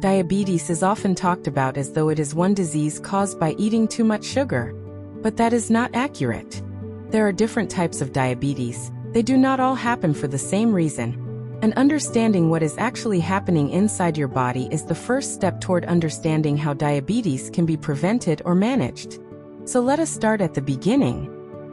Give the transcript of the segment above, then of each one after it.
Diabetes is often talked about as though it is one disease caused by eating too much sugar. But that is not accurate. There are different types of diabetes. They do not all happen for the same reason. And understanding what is actually happening inside your body is the first step toward understanding how diabetes can be prevented or managed. So let us start at the beginning.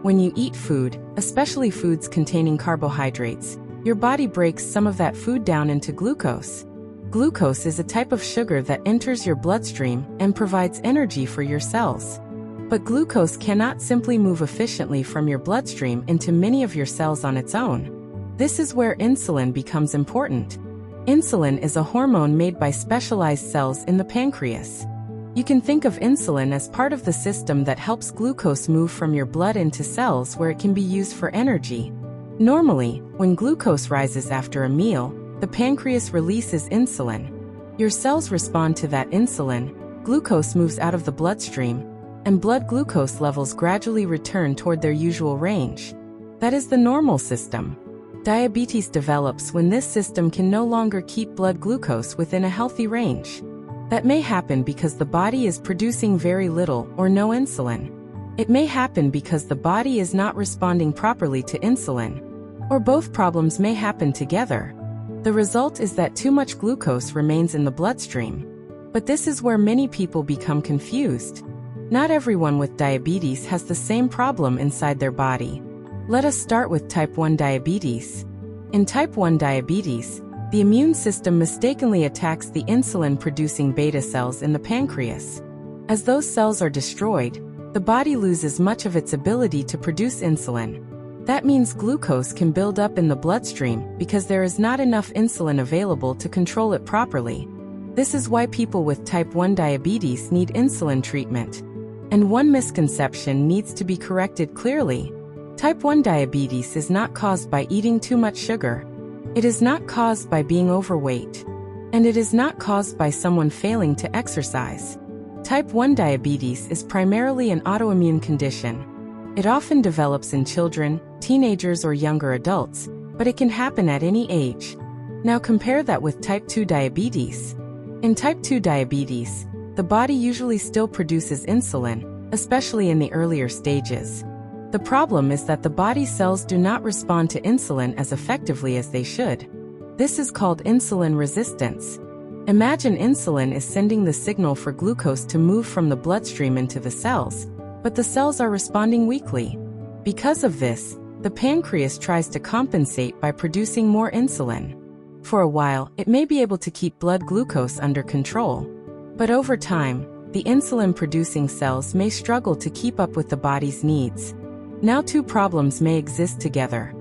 When you eat food, especially foods containing carbohydrates, your body breaks some of that food down into glucose. Glucose is a type of sugar that enters your bloodstream and provides energy for your cells. But glucose cannot simply move efficiently from your bloodstream into many of your cells on its own. This is where insulin becomes important. Insulin is a hormone made by specialized cells in the pancreas. You can think of insulin as part of the system that helps glucose move from your blood into cells where it can be used for energy. Normally, when glucose rises after a meal, the pancreas releases insulin. Your cells respond to that insulin, glucose moves out of the bloodstream, and blood glucose levels gradually return toward their usual range. That is the normal system. Diabetes develops when this system can no longer keep blood glucose within a healthy range. That may happen because the body is producing very little or no insulin. It may happen because the body is not responding properly to insulin. Or both problems may happen together. The result is that too much glucose remains in the bloodstream. But this is where many people become confused. Not everyone with diabetes has the same problem inside their body. Let us start with type 1 diabetes. In type 1 diabetes, the immune system mistakenly attacks the insulin-producing beta cells in the pancreas. As those cells are destroyed, the body loses much of its ability to produce insulin. That means glucose can build up in the bloodstream because there is not enough insulin available to control it properly. This is why people with type 1 diabetes need insulin treatment. And one misconception needs to be corrected clearly. Type 1 diabetes is not caused by eating too much sugar. It is not caused by being overweight. And it is not caused by someone failing to exercise. Type 1 diabetes is primarily an autoimmune condition. It often develops in children, teenagers, or younger adults, but it can happen at any age. Now compare that with type 2 diabetes. In type 2 diabetes, the body usually still produces insulin, especially in the earlier stages. The problem is that the body cells do not respond to insulin as effectively as they should. This is called insulin resistance. Imagine insulin is sending the signal for glucose to move from the bloodstream into the cells, but the cells are responding weakly. Because of this, the pancreas tries to compensate by producing more insulin. For a while, it may be able to keep blood glucose under control. But over time, the insulin-producing cells may struggle to keep up with the body's needs. Now two problems may exist together.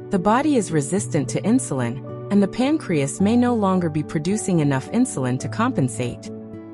The body is resistant to insulin, and the pancreas may no longer be producing enough insulin to compensate.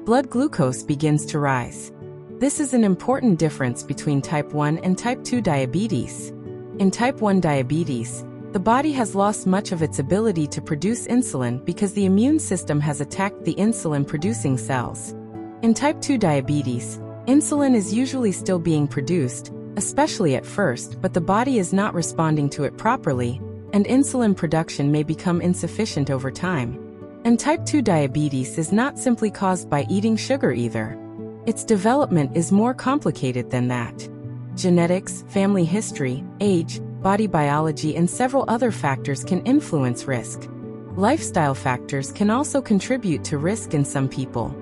Blood glucose begins to rise. This is an important difference between type 1 and type 2 diabetes. In type 1 diabetes, the body has lost much of its ability to produce insulin because the immune system has attacked the insulin-producing cells. In type 2 diabetes, insulin is usually still being produced, especially at first, but the body is not responding to it properly, and insulin production may become insufficient over time. And type 2 diabetes is not simply caused by eating sugar either. Its development is more complicated than that. Genetics, family history, age, body biology, and several other factors can influence risk. Lifestyle factors can also contribute to risk in some people.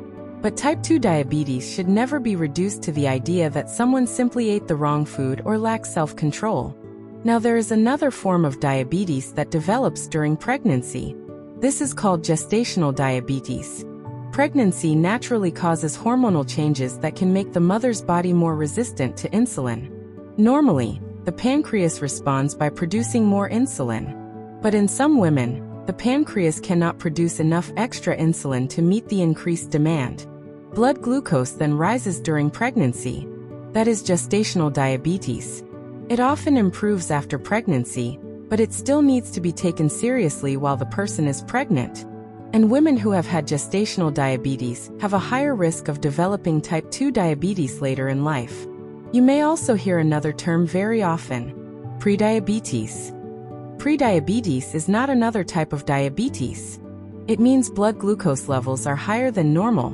But type 2 diabetes should never be reduced to the idea that someone simply ate the wrong food or lacks self-control. Now there is another form of diabetes that develops during pregnancy. This is called gestational diabetes. Pregnancy naturally causes hormonal changes that can make the mother's body more resistant to insulin. Normally, the pancreas responds by producing more insulin. But in some women, the pancreas cannot produce enough extra insulin to meet the increased demand. Blood glucose then rises during pregnancy. That is gestational diabetes. It often improves after pregnancy, but it still needs to be taken seriously while the person is pregnant. And women who have had gestational diabetes have a higher risk of developing type 2 diabetes later in life. You may also hear another term very often: prediabetes. Prediabetes is not another type of diabetes. It means blood glucose levels are higher than normal,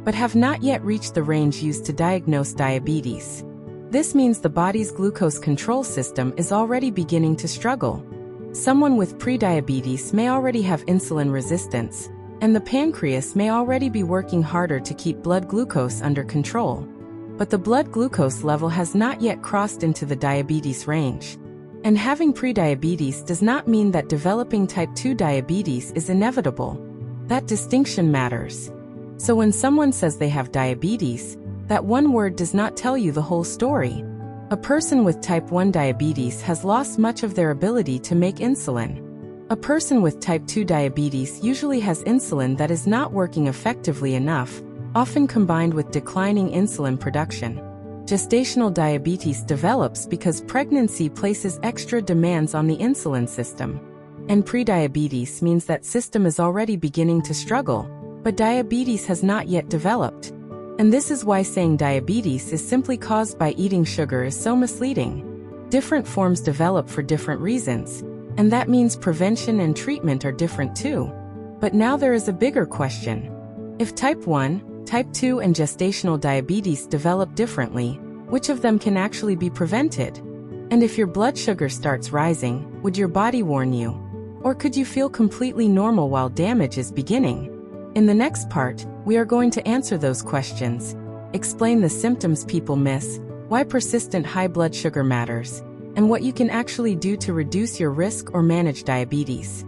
but have not yet reached the range used to diagnose diabetes. This means the body's glucose control system is already beginning to struggle. Someone with prediabetes may already have insulin resistance, and the pancreas may already be working harder to keep blood glucose under control. But the blood glucose level has not yet crossed into the diabetes range. And having prediabetes does not mean that developing type 2 diabetes is inevitable. That distinction matters. So when someone says they have diabetes, that one word does not tell you the whole story. A person with type 1 diabetes has lost much of their ability to make insulin. A person with type 2 diabetes usually has insulin that is not working effectively enough, often combined with declining insulin production. Gestational diabetes develops because pregnancy places extra demands on the insulin system. And prediabetes means that system is already beginning to struggle, but diabetes has not yet developed. And this is why saying diabetes is simply caused by eating sugar is so misleading. Different forms develop for different reasons, and that means prevention and treatment are different too. But now there is a bigger question. If type 1, type 2 and gestational diabetes develop differently, which of them can actually be prevented? And if your blood sugar starts rising, would your body warn you? Or could you feel completely normal while damage is beginning? In the next part, we are going to answer those questions, explain the symptoms people miss, why persistent high blood sugar matters, and what you can actually do to reduce your risk or manage diabetes.